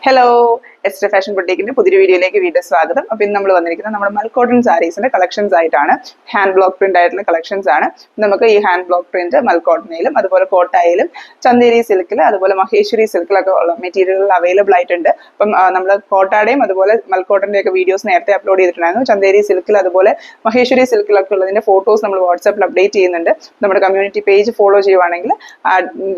Hello, ester fashion ബുട്ടീക്കിന്റെ പുതിയൊരു വീഡിയോയിലേക്ക് വീണ്ടും സ്വാഗതം. അപ്പോൾ ഇന്ന് നമ്മൾ വന്നിരിക്കുന്നത് നമ്മുടെ മൽക്കോട്ടൺ സാരീസിന്റെ കളക്ഷൻസ് ആയിട്ടാണ്. ഹാൻഡ് ബ്ലോക്ക് പ്രിന്റ് ആയിട്ടുള്ള കളക്ഷൻസ് ആണ്. നമുക്ക് ഈ ഹാൻഡ് ബ്ലോക്ക് പ്രിന്റ് മൽക്കോട്ടണിലും അതുപോലെ കോട്ടായിലും ചന്ദേരി സിൽക്കിൽ അതുപോലെ മഹേശ്വരി സിൽക്കിലൊക്കെ ഉള്ള മെറ്റീരിയലുകൾ അവൈലബിൾ ആയിട്ടുണ്ട്. അപ്പം നമ്മൾ കോട്ടാടെയും അതുപോലെ മൽക്കോട്ടന്റെ ഒക്കെ വീഡിയോസ് നേരത്തെ അപ്ലോഡ് ചെയ്തിട്ടുണ്ടായിരുന്നു. ചന്ദേരി സിൽക്കിൽ അതുപോലെ മഹേശ്വരി സിൽക്കിലൊക്കെ ഉള്ളതിന്റെ ഫോട്ടോസ് നമ്മൾ വാട്സാപ്പിൽ അപ്ഡേറ്റ് ചെയ്യുന്നുണ്ട്. നമ്മുടെ കമ്മ്യൂണിറ്റി പേജ് ഫോളോ ചെയ്യുവാണെങ്കിൽ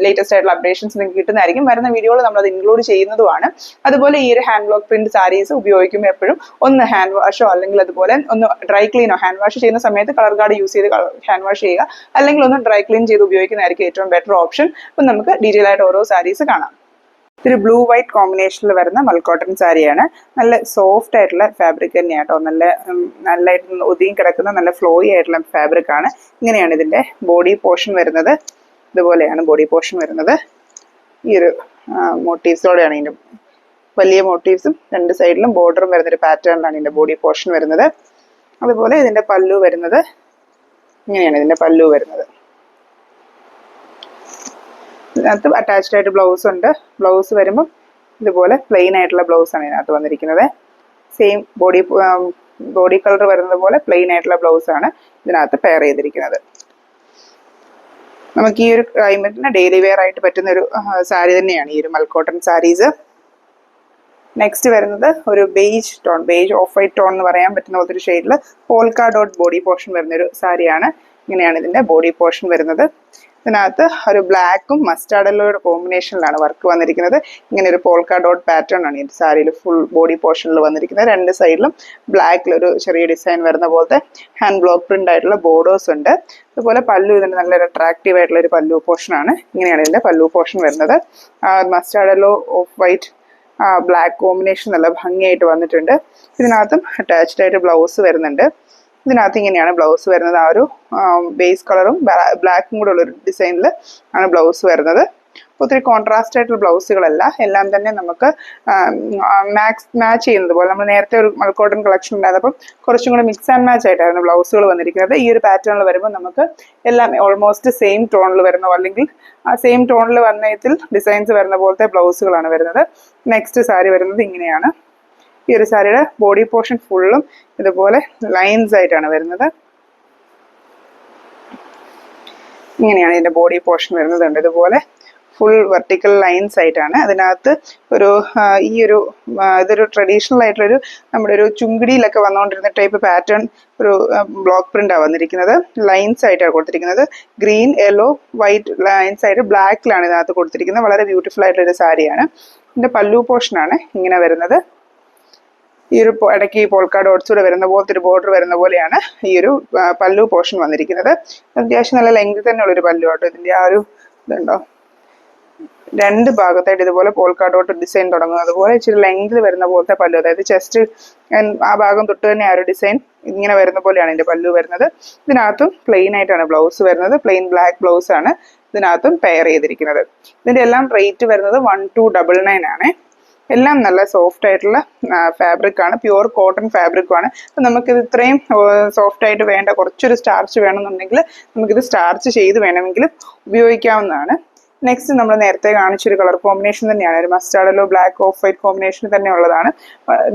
ലേറ്റസ്റ്റ് ആയിട്ടുള്ള അപ്ഡേഷൻസ് നിങ്ങൾക്ക് കിട്ടുന്നതായിരിക്കും. വരുന്ന വീഡിയോയിൽ നമ്മൾ അത് ഇൻക്ലൂഡ് ചെയ്യുന്നതുമാണ്. അതുപോലെ ഈ ഒരു ഹാൻഡ് ബ്ലോക്ക് പ്രിന്റ് സാരീസ് ഉപയോഗിക്കുമ്പോൾ എപ്പോഴും ഒന്ന് ഹാൻഡ് വാഷോ അല്ലെങ്കിൽ അതുപോലെ ഒന്ന് ഡ്രൈ ക്ലീനോ, ഹാൻഡ് വാഷ് ചെയ്യുന്ന സമയത്ത് കളർ ഗാർഡ് യൂസ് ചെയ്ത് ഹാൻഡ് വാഷ് ചെയ്യുക, അല്ലെങ്കിൽ ഒന്ന് ഡ്രൈ ക്ലീൻ ചെയ്ത് ഉപയോഗിക്കുന്നതായിരിക്കും ഏറ്റവും ബെറ്റർ ഓപ്ഷൻ. അപ്പം നമുക്ക് ഡീറ്റെയിൽ ആയിട്ട് ഓരോ സാരീസ് കാണാം. ഇതൊരു ബ്ലൂ വൈറ്റ് കോമ്പിനേഷനിൽ വരുന്ന മൽക്കോട്ടൺ സാരിയാണ്. നല്ല സോഫ്റ്റ് ആയിട്ടുള്ള ഫാബ്രിക് തന്നെയാണ് കേട്ടോ. നല്ലതായിട്ട് ഒതുങ്ങി കിടക്കുന്ന നല്ല ഫ്ലോയി ആയിട്ടുള്ള ഫാബ്രിക് ആണ്. ഇങ്ങനെയാണ് ഇതിന്റെ ബോഡി പോർഷൻ വരുന്നത്. ഇതുപോലെയാണ് ബോഡി പോർഷൻ വരുന്നത്. ഈ ഒരു മോട്ടീവ്സോടെയാണ് ഇതിന്റെ വലിയ മോട്ടീവ്സും രണ്ട് സൈഡിലും ബോർഡറും വരുന്നൊരു പാറ്റേണിലാണ് ഇതിന്റെ ബോഡി പോർഷൻ വരുന്നത്. അതുപോലെ ഇതിന്റെ പല്ലു വരുന്നത് ഇങ്ങനെയാണ്. ഇതിന്റെ പല്ലു വരുന്നത് ഇതിനകത്ത് അറ്റാച്ച്ഡ് ആയിട്ട് ബ്ലൗസ് ഉണ്ട്. ബ്ലൗസ് വരുമ്പം ഇതുപോലെ പ്ലെയിൻ ആയിട്ടുള്ള ബ്ലൗസ് ആണ് ഇതിനകത്ത് വന്നിരിക്കുന്നത്. സെയിം ബോഡി കളർ വരുന്നത് പോലെ പ്ലെയിൻ ആയിട്ടുള്ള ബ്ലൗസ് ആണ് ഇതിനകത്ത് പെയർ ചെയ്തിരിക്കുന്നത്. നമുക്ക് ഈ ഒരു ക്ലൈമറ്റിന് ഡെയിലി വെയർ ആയിട്ട് പറ്റുന്ന ഒരു സാരി തന്നെയാണ് ഈ ഒരു മൽക്കോട്ടൺ സാരീസ്. നെക്സ്റ്റ് വരുന്നത് ഒരു beige tone, beige of white tone എന്ന് പറയാൻ പറ്റുന്ന പോലത്തെ ഒരു ഷെയ്ഡിൽ പോൾക്ക ഡോട്ട് ബോഡി പോർഷൻ വരുന്നൊരു സാരിയാണ്. ഇങ്ങനെയാണ് ഇതിന്റെ ബോഡി പോർഷൻ വരുന്നത്. ഇതിനകത്ത് ഒരു ബ്ലാക്കും മസ്റ്റാർഡ് യെല്ലോയുടെ കോമ്പിനേഷനിലാണ് വർക്ക് വന്നിരിക്കുന്നത്. ഇങ്ങനെ ഒരു പോൾക്ക ഡോട്ട് പാറ്റേൺ ആണ് ഈ സാരിയിൽ ഫുൾ ബോഡി പോർഷനിൽ വന്നിരിക്കുന്നത്. രണ്ട് സൈഡിലും ബ്ലാക്കിലൊരു ചെറിയ ഡിസൈൻ വരുന്ന പോലത്തെ ഹാൻഡ് ബ്ലോക്ക് പ്രിന്റ് ആയിട്ടുള്ള ബോർഡേഴ്സ് ഉണ്ട്. അതുപോലെ പല്ലു ഇതിന്റെ നല്ലൊരു അട്രാക്റ്റീവ് ആയിട്ടുള്ള ഒരു പല്ലു പോർഷൻ ആണ്. ഇങ്ങനെയാണ് ഇതിന്റെ പല്ലു പോർഷൻ വരുന്നത്. Mustard yellow of white black combination നല്ല ഭംഗിയായിട്ട് വന്നിട്ടുണ്ട്. ഇതിനകത്തും അറ്റാച്ച്ഡ് ആയിട്ട് ബ്ലൗസ് വരുന്നുണ്ട്. ഇതിനകത്ത് ഇങ്ങനെയാണ് ബ്ലൗസ് വരുന്നത്. ആ ഒരു ബേസ് കളറും ബ്ലാക്കും കൂടെ ഉള്ളൊരു ഡിസൈനിൽ ആണ് ബ്ലൗസ് വരുന്നത്. ഒത്തിരി കോൺട്രാസ്റ്റ് ആയിട്ടുള്ള ബ്ലൗസുകളല്ല, എല്ലാം തന്നെ നമുക്ക് മാച്ച് ചെയ്യുന്നത് പോലെ. നമ്മൾ നേരത്തെ ഒരു മൽക്കോട്ടൺ കളക്ഷൻ ഉണ്ടായിരുന്നപ്പം കുറച്ചും കൂടെ മിക്സ് ആൻഡ് മാച്ച് ആയിട്ടായിരുന്നു ബ്ലൗസുകൾ വന്നിരിക്കുന്നത്. ഈ ഒരു പാറ്റേണിൽ വരുമ്പോൾ നമുക്ക് എല്ലാം ഓൾമോസ്റ്റ് സെയിം ടോണിൽ വരുന്ന, അല്ലെങ്കിൽ ആ സെയിം ടോണിൽ വന്നതിൽ ഡിസൈൻസ് വരുന്ന പോലത്തെ ബ്ലൗസുകളാണ് വരുന്നത്. നെക്സ്റ്റ് സാരി വരുന്നത് ഇങ്ങനെയാണ്. ഈ ഒരു സാരിയുടെ ബോഡി പോർഷൻ ഫുള്ളും ഇതുപോലെ ലൈൻസ് ആയിട്ടാണ് വരുന്നത്. ഇങ്ങനെയാണ് ഇതിന്റെ ബോഡി പോർഷൻ വരുന്നത്. ഇതുപോലെ ഫുൾ വെർട്ടിക്കൽ ലൈൻസ് ആയിട്ടാണ്. അതിനകത്ത് ഇതൊരു ട്രഡീഷണൽ ആയിട്ടുള്ളൊരു നമ്മുടെ ഒരു ചുങ്കിടിയിലൊക്കെ വന്നുകൊണ്ടിരുന്ന ടൈപ്പ് പാറ്റേൺ ഒരു ബ്ലോക്ക് പ്രിന്റാണ് വന്നിരിക്കുന്നത്. ലൈൻസ് ആയിട്ടാണ് കൊടുത്തിരിക്കുന്നത്. ഗ്രീൻ, യെല്ലോ, വൈറ്റ് ലൈൻസ് ആയിട്ട് ബ്ലാക്കിലാണ് ഇതിനകത്ത് കൊടുത്തിരിക്കുന്നത്. വളരെ ബ്യൂട്ടിഫുൾ ആയിട്ടുള്ളൊരു സാരിയാണ്. ഇതിന്റെ പല്ലു പോർഷനാണ് ഇങ്ങനെ വരുന്നത്. ഈ ഒരു ഇടയ്ക്ക് പോൾക്ക ഡോട്ട്സ് കൂടെ വരുന്ന പോലത്തെ ഒരു ബോർഡർ വരുന്ന പോലെയാണ് ഈ ഒരു പല്ലു പോർഷൻ വന്നിരിക്കുന്നത്. അത്യാവശ്യം നല്ല ലെങ്ത് തന്നെ ഉള്ളൊരു പല്ലു ആട്ടോ. ഇതിന്റെ ആ ഒരു ഇതുണ്ടോ, രണ്ട് ഭാഗത്തായിട്ട് ഇതുപോലെ പോൾക്ക ഡോട്ട് ഡിസൈൻ തുടങ്ങും. അതുപോലെ ഇച്ചിരി ലെങ്ത് വരുന്ന പോലത്തെ പല്ലു, അതായത് ചെസ്റ്റ് ആ ഭാഗം തൊട്ട് തന്നെ ആ ഒരു ഡിസൈൻ ഇങ്ങനെ വരുന്ന പോലെയാണ് ഇതിന്റെ പല്ലു വരുന്നത്. ഇതിനകത്തും പ്ലെയിൻ ആയിട്ടാണ് ബ്ലൗസ് വരുന്നത്. പ്ലെയിൻ ബ്ലാക്ക് ബ്ലൗസ് ആണ് ഇതിനകത്തും പെയർ ചെയ്തിരിക്കുന്നത്. ഇതിന്റെ എല്ലാം റേറ്റ് വരുന്നത് 1299 ആണ്. എല്ലാം നല്ല സോഫ്റ്റ് ആയിട്ടുള്ള ഫാബ്രിക് ആണ്, പ്യുവർ കോട്ടൺ ഫാബ്രിക് ആണ്. അപ്പം നമുക്കിത് ഇത്രയും സോഫ്റ്റ് ആയിട്ട് വേണ്ട, കുറച്ചൊരു സ്റ്റാർച്ച് വേണമെന്നുണ്ടെങ്കിൽ നമുക്കിത് സ്റ്റാർച്ച് ചെയ്ത് വേണമെങ്കിൽ ഉപയോഗിക്കാവുന്നതാണ്. നെക്സ്റ്റ് നമ്മൾ നേരത്തെ കാണിച്ചൊരു കളർ കോമ്പിനേഷൻ തന്നെയാണ്. ഒരു mustard yellow black of white combination തന്നെ ഉള്ളതാണ്.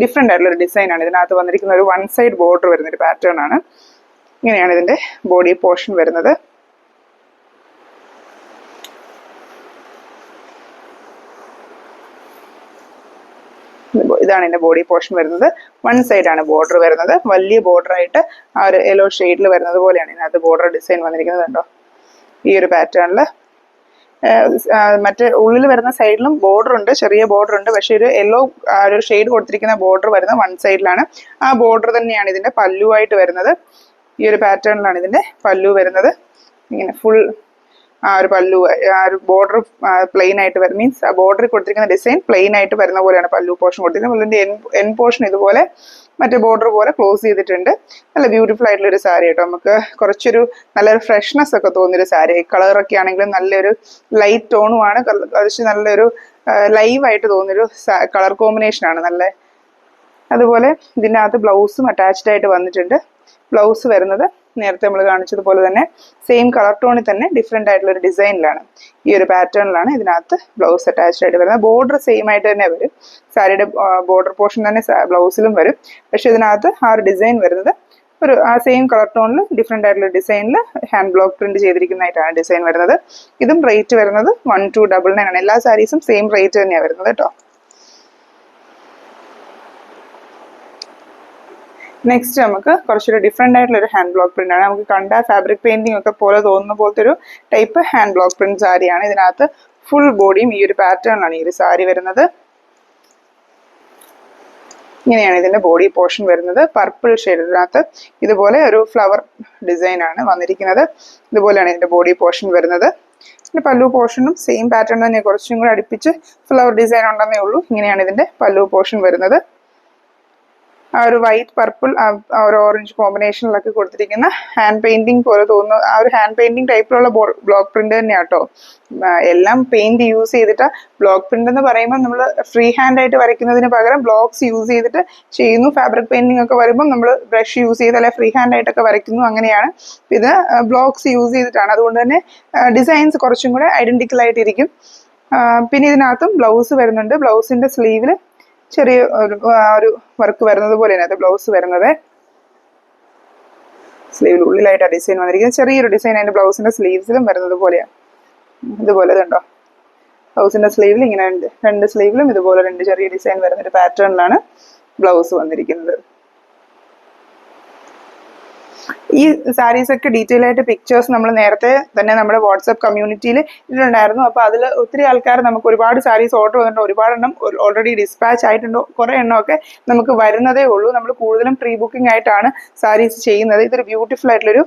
ഡിഫറെൻ്റ് ആയിട്ടുള്ളൊരു ഡിസൈൻ ആണ്. ഇതിനകത്ത് വന്നിരിക്കുന്ന ഒരു വൺ സൈഡ് ബോർഡർ വരുന്നൊരു പാറ്റേൺ ആണ്. ഇങ്ങനെയാണ് ഇതിന്റെ ബോഡി പോർഷൻ വരുന്നത്. ഇതാണ് ഇതിന്റെ ബോഡി പോർഷൻ വരുന്നത്. വൺ സൈഡ് ആണ് ബോർഡർ വരുന്നത്. വലിയ ബോർഡർ ആയിട്ട് ആ ഒരു യെല്ലോ ഷെയ്ഡിൽ വരുന്നത് പോലെയാണ് ഇതിനകത്ത് ബോർഡർ ഡിസൈൻ വന്നിരിക്കുന്നത്. കണ്ടോ, ഈ ഒരു പാറ്റേണിൽ. മറ്റേ ഉള്ളിൽ വരുന്ന സൈഡിലും ബോർഡർ ഉണ്ട്, ചെറിയ ബോർഡർ ഉണ്ട്. പക്ഷെ ഒരു യെല്ലോ ഒരു ഷെയ്ഡ് കൊടുത്തിരിക്കുന്ന ബോർഡർ വരുന്നത് വൺ സൈഡിലാണ്. ആ ബോർഡർ തന്നെയാണ് ഇതിന്റെ പല്ലു ആയിട്ട് വരുന്നത്. ഈ ഒരു പാറ്റേണിലാണ് ഇതിന്റെ പല്ലു വരുന്നത്. ഇങ്ങനെ ഫുൾ ആ ഒരു പല്ലു, ആ ഒരു ബോർഡർ പ്ലെയിൻ ആയിട്ട് വരും. മീൻസ് ആ ബോർഡറിൽ കൊടുത്തിരിക്കുന്ന ഡിസൈൻ പ്ലെയിൻ ആയിട്ട് വരുന്ന പോലെയാണ് പല്ലു പോർഷൻ കൊടുത്തിരിക്കുന്നത്. ഇതിന്റെ എൻ പോർഷൻ ഇതുപോലെ മറ്റേ ബോർഡർ പോലെ ക്ലോസ് ചെയ്തിട്ടുണ്ട്. നല്ല ബ്യൂട്ടിഫുൾ ആയിട്ടുള്ള ഒരു സാരി കേട്ടോ. നമുക്ക് കുറച്ചൊരു നല്ലൊരു ഫ്രഷ്നെസ് ഒക്കെ തോന്നിയൊരു സാരി. കളറൊക്കെ ആണെങ്കിലും നല്ലൊരു ലൈറ്റ് ടോണുമാണ്. കുറച്ച് നല്ലൊരു ലൈവായിട്ട് തോന്നിയൊരു കളർ കോമ്പിനേഷൻ ആണ് നല്ല. അതുപോലെ ഇതിൻ്റെ അകത്ത് ബ്ലൗസും അറ്റാച്ച്ഡ് ആയിട്ട് വന്നിട്ടുണ്ട്. ബ്ലൗസ് വരുന്നത് നേരത്തെ നമ്മൾ കാണിച്ചതുപോലെ തന്നെ സെയിം കളർ ടോണിൽ തന്നെ ഡിഫറെൻ്റ് ആയിട്ടുള്ള ഒരു ഡിസൈനിലാണ്, ഈ ഒരു പാറ്റേണിലാണ് ഇതിനകത്ത് ബ്ലൗസ് അറ്റാച്ച്ഡ് ആയിട്ട് വരുന്നത്. ബോർഡർ സെയിം ആയിട്ട് തന്നെ വരും, സാരിയുടെ ബോർഡർ പോർഷൻ തന്നെ ബ്ലൗസിലും വരും. പക്ഷെ ഇതിനകത്ത് ആ ഒരു ഡിസൈൻ വരുന്നത് ഒരു ആ സെയിം കളർ ടോണിൽ ഡിഫറെൻ്റ് ആയിട്ടുള്ള ഡിസൈനിൽ ഹാൻഡ് ബ്ലോക്ക് പ്രിന്റ് ചെയ്തിരിക്കുന്നതായിട്ടാണ് ഡിസൈൻ വരുന്നത്. ഇതും റേറ്റ് വരുന്നത് 1299 ആണ്. എല്ലാ സാരീസും സെയിം റേറ്റ് തന്നെയാണ് വരുന്നത് കേട്ടോ. നെക്സ്റ്റ് നമുക്ക് കുറച്ചൊരു ഡിഫറെൻ്റ് ആയിട്ടുള്ള ഒരു ഹാൻഡ് ബ്ലോക്ക് പ്രിന്റ് ആണ്. നമുക്ക് കണ്ട ഫാബ്രിക് പെയിന്റിംഗ് ഒക്കെ പോലെ തോന്നുന്ന പോലത്തെ ഒരു ടൈപ്പ് ഹാൻഡ് ബ്ലോക്ക് പ്രിന്റ് സാരിയാണ്. ഇതിനകത്ത് ഫുൾ ബോഡിയും ഈ ഒരു പാറ്റേണിലാണ് ഈ ഒരു സാരി വരുന്നത്. ഇങ്ങനെയാണ് ഇതിന്റെ ബോഡി പോർഷൻ വരുന്നത്. പർപ്പിൾ ഷെയ്ഡിനകത്ത് ഇതുപോലെ ഒരു ഫ്ലവർ ഡിസൈൻ ആണ് വന്നിരിക്കുന്നത്. ഇതുപോലെയാണ് ഇതിന്റെ ബോഡി പോർഷൻ വരുന്നത്. പിന്നെ പല്ലു പോർഷനും സെയിം പാറ്റേൺ തന്നെ, കുറച്ചും കൂടെ അടുപ്പിച്ച് ഫ്ലവർ ഡിസൈൻ ഉണ്ടെന്നേ ഉള്ളൂ. ഇങ്ങനെയാണ് ഇതിന്റെ പല്ലു പോർഷൻ വരുന്നത്. ആ ഒരു വൈറ്റ് പർപ്പിൾ ആ ഒരു ഓറഞ്ച് കോമ്പിനേഷനിലൊക്കെ കൊടുത്തിരിക്കുന്ന ഹാൻഡ് പെയിന്റിങ് പോലെ തോന്നുന്നു. ആ ഒരു ഹാൻഡ് പെയിന്റിങ് ടൈപ്പിലുള്ള ബ്ലോക്ക് പ്രിന്റ് തന്നെയാണ് കേട്ടോ. എല്ലാം പെയിന്റ് യൂസ് ചെയ്തിട്ട്, ബ്ലോക്ക് പ്രിന്റ് എന്ന് പറയുമ്പോൾ നമ്മൾ ഫ്രീ ഹാൻഡ് ആയിട്ട് വരയ്ക്കുന്നതിന് പകരം ബ്ലോക്സ് യൂസ് ചെയ്തിട്ട് ചെയ്യുന്നു. ഫാബ്രിക് പെയിന്റിംഗ് ഒക്കെ വരുമ്പോൾ നമ്മൾ ബ്രഷ് യൂസ് ചെയ്ത് അല്ലെ ഫ്രീ ഹാൻഡ് ആയിട്ടൊക്കെ വരയ്ക്കുന്നു. അങ്ങനെയാണ്. ഇത് ബ്ലോക്സ് യൂസ് ചെയ്തിട്ടാണ്. അതുകൊണ്ട് തന്നെ ഡിസൈൻസ് കുറച്ചും കൂടെ ഐഡന്റിക്കൽ ആയിട്ടിരിക്കും. പിന്നെ ഇതിനകത്തും ബ്ലൗസ് വരുന്നുണ്ട്. ബ്ലൗസിന്റെ സ്ലീവിൽ ചെറിയ ഒരു വർക്ക് വരുന്നത് പോലെയാണ് അത് ബ്ലൗസ് വരുന്നത്. സ്ലീവിൽ ഉള്ളിലായിട്ട് ആ ഡിസൈൻ വന്നിരിക്കുന്നത്. ചെറിയൊരു ഡിസൈൻ അതിന്റെ ബ്ലൗസിന്റെ സ്ലീവ്സിലും വരുന്നത് പോലെയാണ്. ഇതുപോലെ ഇതുണ്ടോ, ബ്ലൗസിന്റെ സ്ലീവിൽ ഇങ്ങനെ രണ്ട് സ്ലീവിലും ഇതുപോലെ രണ്ട് ചെറിയ ഡിസൈൻ വരുന്ന ഒരു പാറ്റേണിലാണ് ബ്ലൗസ് വന്നിരിക്കുന്നത്. ഈ സാരീസ് ഒക്കെ ഡീറ്റെയിൽ ആയിട്ട് പിക്ചേഴ്സ് നമ്മൾ നേരത്തെ തന്നെ നമ്മുടെ വാട്സ്ആപ്പ് കമ്മ്യൂണിറ്റിയിൽ ഇട്ടിട്ടുണ്ടായിരുന്നു. അപ്പോൾ അതിൽ ഒത്തിരി ആൾക്കാർ നമുക്ക് ഒരുപാട് സാരീസ് ഓർഡർ വന്നിട്ടുണ്ട്. ഒരുപാട് എണ്ണം ഓൾറെഡി ഡിസ്പാച്ച് ആയിട്ടുണ്ടോ, കുറേ എണ്ണമൊക്കെ നമുക്ക് വരുന്നതേ ഉള്ളൂ. നമ്മൾ കൂടുതലും പ്രീ ബുക്കിംഗ് ആയിട്ടാണ് സാരീസ് ചെയ്യുന്നത്. ഇതൊരു ബ്യൂട്ടിഫുൾ ആയിട്ടുള്ളൊരു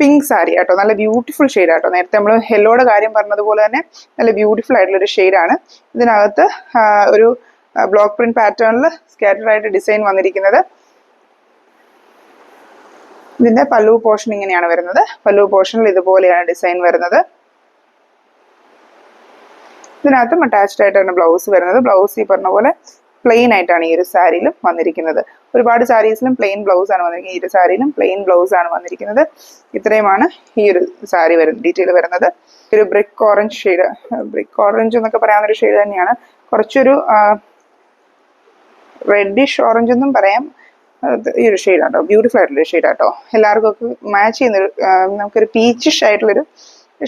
പിങ്ക് സാരി ആട്ടോ, നല്ല ബ്യൂട്ടിഫുൾ ഷെയ്ഡ് ആട്ടോ. നേരത്തെ നമ്മൾ യെല്ലോയുടെ കാര്യം പറഞ്ഞതുപോലെ തന്നെ നല്ല ബ്യൂട്ടിഫുൾ ആയിട്ടുള്ളൊരു ഷെയ്ഡാണ്. ഇതിനകത്ത് ഒരു ബ്ലോക്ക് പ്രിന്റ് പാറ്റേണിൽ സ്കാറ്റർ ആയിട്ട് ഡിസൈൻ വന്നിരിക്കുന്നത്. ഇതിന്റെ പല്ലു പോർഷൻ ഇങ്ങനെയാണ് വരുന്നത്. പല്ലു പോർഷനിൽ ഇതുപോലെയാണ് ഡിസൈൻ വരുന്നത്. ഇതിനകത്തും അറ്റാച്ച്ഡ് ആയിട്ടാണ് ബ്ലൗസ് വരുന്നത്. ബ്ലൗസ് ഈ പറഞ്ഞ പോലെ പ്ലെയിൻ ആയിട്ടാണ് ഈ ഒരു സാരിയിലും വന്നിരിക്കുന്നത്. ഒരുപാട് സാരീസിലും പ്ലെയിൻ ബ്ലൗസ് ആണ് വന്നിരിക്കുന്നത്. ഈ ഒരു സാരിയിലും പ്ലെയിൻ ബ്ലൗസ് ആണ് വന്നിരിക്കുന്നത്. ഇത്രയുമാണ് ഈ ഒരു സാരി ഡീറ്റെയിൽ വരുന്നത്. ഒരു brick orange shade, brick orange എന്നൊക്കെ പറയാവുന്ന ഒരു ഷെയ്ഡ് തന്നെയാണ്. കുറച്ചൊരു റെഡിഷ് ഓറഞ്ച് എന്നും പറയാം. ഈ ഒരു ഷെയ്ഡാട്ടോ, ബ്യൂട്ടിഫുൾ ആയിട്ടുള്ള ഷെയ്ഡാട്ടോ. എല്ലാവർക്കും ഒക്കെ മാച്ച് ചെയ്യുന്നൊരു നമുക്കൊരു പീച്ചിഷ് ആയിട്ടുള്ളൊരു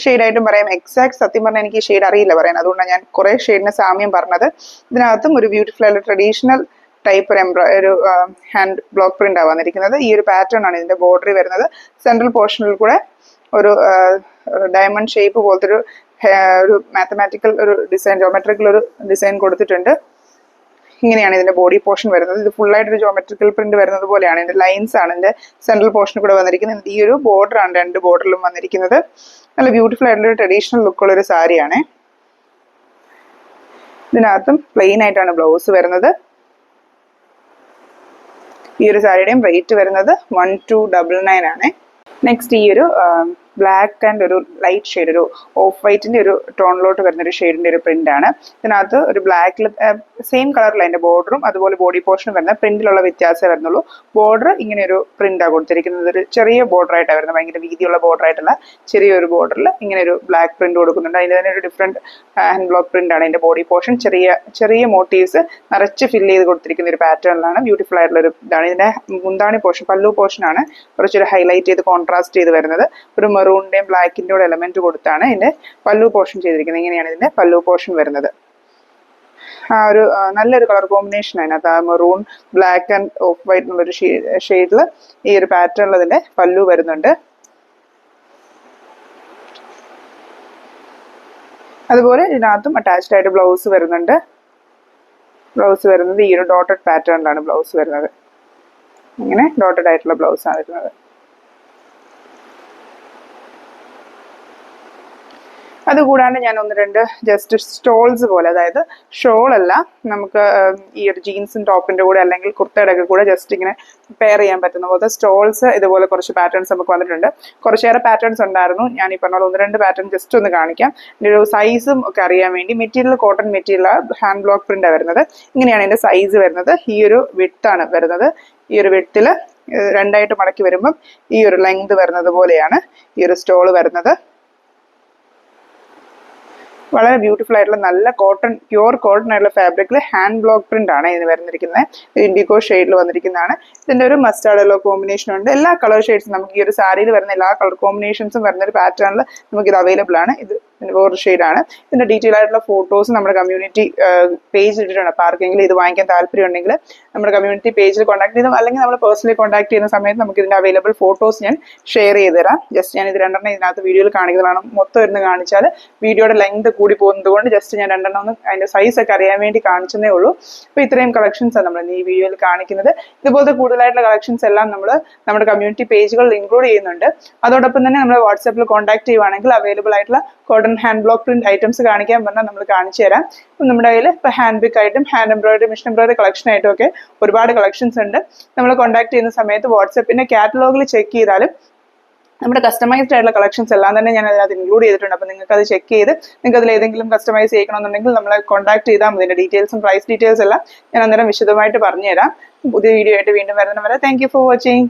ഷെയ്ഡായിട്ടും പറയാം. എക്സാക്ട് സത്യം പറഞ്ഞാൽ എനിക്ക് ഈ ഷെയ്ഡ് അറിയില്ല പറയാൻ, അതുകൊണ്ടാണ് ഞാൻ കുറേ ഷെയ്ഡിന് സാമ്യം പറഞ്ഞത്. ഇതിനകത്തും ഒരു ബ്യൂട്ടിഫുൾ ആയിട്ടുള്ള ട്രഡീഷണൽ ടൈപ്പ് ഒരു ഹാൻഡ് ബ്ലോക്ക് പ്രിന്റ് ആണ് വന്നിരിക്കുന്നത്. ഈ ഒരു പാറ്റേൺ ആണ് ഇതിന്റെ ബോർഡർ വരുന്നത്. സെൻട്രൽ പോർഷനിൽ കൂടെ ഒരു ഡയമണ്ട് ഷേപ്പ് പോലത്തെ ഒരു മാത്തമാറ്റിക്കൽ ഒരു ഡിസൈൻ, ജോമെട്രിക്കൽ ഒരു ഡിസൈൻ കൊടുത്തിട്ടുണ്ട്. ഇങ്ങനെയാണ് ഇതിന്റെ ബോഡി പോർഷൻ വരുന്നത്. ഇത് ഫുൾ ആയിട്ട് ഒരു ജോമെട്രിക്കൽ പ്രിന്റ് വരുന്നത് പോലെയാണ്. ഇതിന്റെ ലൈൻസ് ആണ് ഇതിന്റെ സെൻട്രൽ പോർഷനിൽ കൂടെ വന്നിരിക്കുന്നത്. ഈ ഒരു ബോർഡർ ആണ് രണ്ട് ബോർഡറിലും വന്നിരിക്കുന്നത്. നല്ല ബ്യൂട്ടിഫുൾ ആയിട്ടുള്ള ട്രഡീഷണൽ ലുക്കുള്ള ഒരു സാരിയാണ്. ഇതിനകത്തും പ്ലെയിൻ ആയിട്ടാണ് ബ്ലൗസ് വരുന്നത്. ഈ ഒരു സാരിയുടെയും റേറ്റ് വരുന്നത് 1299 ആണ്. നെക്സ്റ്റ് ഈ ഒരു ബ്ലാക്ക് ആൻഡ് ഒരു ലൈറ്റ് ഷെയ്ഡ്, ഒരു ഓഫ് വൈറ്റിന്റെ ഒരു ടോണിലോട്ട് വരുന്ന ഒരു ഷെയ്ഡിന്റെ ഒരു പ്രിന്റ് ആണ്. ഇതിനകത്ത് ഒരു ബ്ലാക്കിൽ സെയിം കളറിൽ അതിന്റെ ബോർഡറും അതുപോലെ ബോഡി പോർഷനും വരുന്ന പ്രിന്റിലുള്ള വ്യത്യാസമേ വരുന്നുള്ളൂ. ബോർഡർ ഇങ്ങനെ ഒരു പ്രിന്റാണ് കൊടുത്തിരിക്കുന്നത്. ഒരു ചെറിയ ബോർഡർ ആയിട്ടാണ് വരുന്നത്, ഭയങ്കര വീതിയുള്ള ബോർഡർ ആയിട്ടുള്ള ചെറിയൊരു ബോർഡറിൽ ഇങ്ങനെ ഒരു ബ്ലാക്ക് പ്രിന്റ് കൊടുക്കുന്നുണ്ട്. അതിന് തന്നെ ഒരു ഡിഫറെന്റ് ഹാൻഡ് ബ്ലോക്ക് പ്രിന്റ് ആണ്. അതിന്റെ ബോഡി പോർഷൻ ചെറിയ മോട്ടീവ്സ് നിറച്ച് ഫില്ല് ചെയ്ത് കൊടുത്തിരിക്കുന്ന ഒരു പാറ്റേണിലാണ്. ബ്യൂട്ടിഫുൾ ആയിട്ടുള്ള ഒരു ഇതാണ്. ഇതിന്റെ മുന്താണി പോർഷൻ, പല്ലു പോർഷൻ ആണ് കുറച്ചൊരു ഹൈലൈറ്റ് ചെയ്ത് കോൺട്രാസ്റ്റ് ചെയ്ത് വരുന്നത്. ഒരു മെറൂണിന്റെയും ബ്ലാക്കിന്റെ കൂടെ എലമെന്റ് കൊടുത്താണ് ഇതിന്റെ പല്ലു പോർഷൻ ചെയ്തിരിക്കുന്നത്. ഇങ്ങനെയാണ് ഇതിന്റെ പല്ലു പോർഷൻ വരുന്നത്. ആ ഒരു നല്ലൊരു കളർ കോമ്പിനേഷൻ അതിനകത്ത്, ആ maroon black and of white എന്നുള്ളൊരു ഷെയ്ഡിൽ ഈ ഒരു പാറ്റേണിൽ ഇതിന്റെ പല്ലു വരുന്നുണ്ട്. അതുപോലെ ഇതിനകത്തും അറ്റാച്ച്ഡ് ആയിട്ട് ബ്ലൗസ് വരുന്നുണ്ട്. ബ്ലൗസ് വരുന്നത് ഈ ഒരു ഡോട്ടഡ് പാറ്റേണിലാണ് ബ്ലൗസ് വരുന്നത്. ഇങ്ങനെ ഡോട്ടഡ് ആയിട്ടുള്ള ബ്ലൗസ് ആണ് വരുന്നത്. അതുകൂടാണ്ട് ഞാൻ ഒന്ന് രണ്ട് ജസ്റ്റ് സ്റ്റോൾസ് പോലെ, അതായത് ഷോൾ അല്ല, നമുക്ക് ഈ ഒരു ജീൻസും ടോപ്പിന്റെ കൂടെ അല്ലെങ്കിൽ കുർത്തയുടെ ഒക്കെ കൂടെ ജസ്റ്റ് ഇങ്ങനെ പെയർ ചെയ്യാൻ പറ്റുന്ന പോലത്തെ സ്റ്റോൾസ് ഇതുപോലെ കുറച്ച് പാറ്റേൺസ് നമുക്ക് വന്നിട്ടുണ്ട്. കുറച്ചേറെ പാറ്റേൺസ് ഉണ്ടായിരുന്നു. ഞാൻ ഈ പറഞ്ഞ ഒന്ന് രണ്ട് പാറ്റേൺ ജസ്റ്റ് ഒന്ന് കാണിക്കാം. ഇതിന്റെ ഒരു സൈസും ഒക്കെ അറിയാൻ വേണ്ടി. Material cotton material, hand block print വരുന്നത്. ഇങ്ങനെയാണ് ഇതിന്റെ സൈസ് വരുന്നത്. ഈ ഒരു വിഡ്ത്ത് ആണ് വരുന്നത്. ഈ ഒരു വിഡ്ത്തിൽ രണ്ടായിട്ട് മടക്കി വരുമ്പം ഈ ഒരു ലെങ്ത് വരുന്നത് പോലെയാണ് ഈ ഒരു സ്റ്റോൾ വരുന്നത്. വളരെ ബ്യൂട്ടിഫുൾ ആയിട്ടുള്ള നല്ല കോട്ടൺ, പ്യുവർ കോട്ടൺ ആയിട്ടുള്ള ഫാബ്രിക്കിൽ ഹാൻഡ് ബ്ലോക്ക് പ്രിന്റ് ആണ് ഇതിന് വരുന്നിരിക്കുന്നത്. ഇൻഡിഗോ ഷെയ്ഡിൽ വന്നിരിക്കുന്നതാണ്. ഇതിന്റെ ഒരു മസ്റ്റാർഡ് യെല്ലോ കോമ്പിനേഷൻ ഉണ്ട്. എല്ലാ കളർ ഷെയ്ഡ്സും നമുക്ക് ഈ ഒരു സാരിയിൽ വരുന്ന എല്ലാ കളർ കോമ്പിനേഷൻസും വരുന്ന ഒരു പാറ്റേണിൽ നമുക്ക് ഇത് അവൈലബിൾ ആണ്. ഇത് വേറൊരു ഷെയ്ഡാണ്. ഇതിന്റെ ഡീറ്റെയിൽ ആയിട്ടുള്ള ഫോട്ടോസ് നമ്മുടെ കമ്മ്യൂണിറ്റി പേജ് ഇട്ടിട്ടുണ്ട്. അപ്പോൾ ആർക്കെങ്കിലും ഇത് വാങ്ങിക്കാൻ താല്പര്യം ഉണ്ടെങ്കിൽ നമ്മുടെ കമ്മ്യൂണിറ്റി പേജിൽ കോൺടാക്ട് ചെയ്തും അല്ലെങ്കിൽ നമ്മൾ പേഴ്സണലി കോൺടാക്ട് ചെയ്യുന്ന സമയത്ത് നമുക്ക് ഇതിന്റെ അവൈലബിൾ ഫോട്ടോസ് ഞാൻ ഷെയർ ചെയ്ത് തരാം. ജസ്റ്റ് ഞാൻ ഇത് രണ്ടെണ്ണം ഇതിനകത്ത് വീഡിയോയിൽ കാണിക്കുന്നതാണ്. മൊത്തം ഇരുന്ന് കാണിച്ചാൽ വീഡിയോയുടെ ലെങ്ത് കൂടി പോകുന്നത് കൊണ്ട് ജസ്റ്റ് ഞാൻ രണ്ടെണ്ണം ഒന്ന് അതിന്റെ സൈസ് ഒക്കെ അറിയാൻ വേണ്ടി കാണിച്ചതേ ഉള്ളൂ. അപ്പോൾ ഇത്രയും കളക്ഷൻസ് ആണ് നമ്മൾ ഈ വീഡിയോയിൽ കാണിക്കുന്നത്. ഇതുപോലത്തെ കൂടുതലായിട്ടുള്ള കളക്ഷൻസ് എല്ലാം നമ്മൾ നമ്മുടെ കമ്മ്യൂണിറ്റി പേജുകളിൽ ഇൻക്ലൂഡ് ചെയ്യുന്നുണ്ട്. അതോടൊപ്പം തന്നെ നമ്മൾ വാട്സാപ്പിൽ കോൺടാക്ട് ചെയ്യുവാണെങ്കിൽ അവൈലബിൾ ആയിട്ടുള്ള cotton hand block print items കാണിക്കാൻ പറഞ്ഞാൽ നമ്മൾ കാണിച്ചു തരാം. നമ്മുടെ കയ്യിൽ ഇപ്പോൾ ഹാൻഡ് ബിഗ് ആയിട്ടും hand embroidery, mission embroidery collection ആയിട്ടും ഒക്കെ ഒരുപാട് കളക്ഷൻസ് ഉണ്ട്. നമ്മൾ കോൺടാക്ട് ചെയ്യുന്ന സമയത്ത് വാട്സാപ്പിന്റെ കാറ്റലോഗിൽ ചെക്ക് ചെയ്താലും നമ്മുടെ കസ്റ്റമൈസ്ഡ് ആയിട്ടുള്ള കളക്ഷൻസ് എല്ലാം തന്നെ ഞാൻ അതിനകത്ത് ഇൻക്ലൂഡ് ചെയ്തിട്ടുണ്ട്. അപ്പോൾ നിങ്ങൾക്ക് അത് ചെക്ക് ചെയ്ത് നിങ്ങൾക്ക് അതിൽ ഏതെങ്കിലും കസ്റ്റമൈസ് ചെയ്യണമെന്നുണ്ടെങ്കിൽ നമ്മളെ കോൺടാക്ട് ചെയ്താൽ മതി. ഇതിന്റെ ഡീറ്റെയിൽസും പ്രൈസ് ഡീറ്റെയിൽസ് എല്ലാം ഞാൻ അന്നേരം വിശദമായിട്ട് പറഞ്ഞുതരാം. പുതിയ വീഡിയോ ആയിട്ട് വീണ്ടും വരുന്നവരെ താങ്ക് യു ഫോർ വാച്ചിങ്.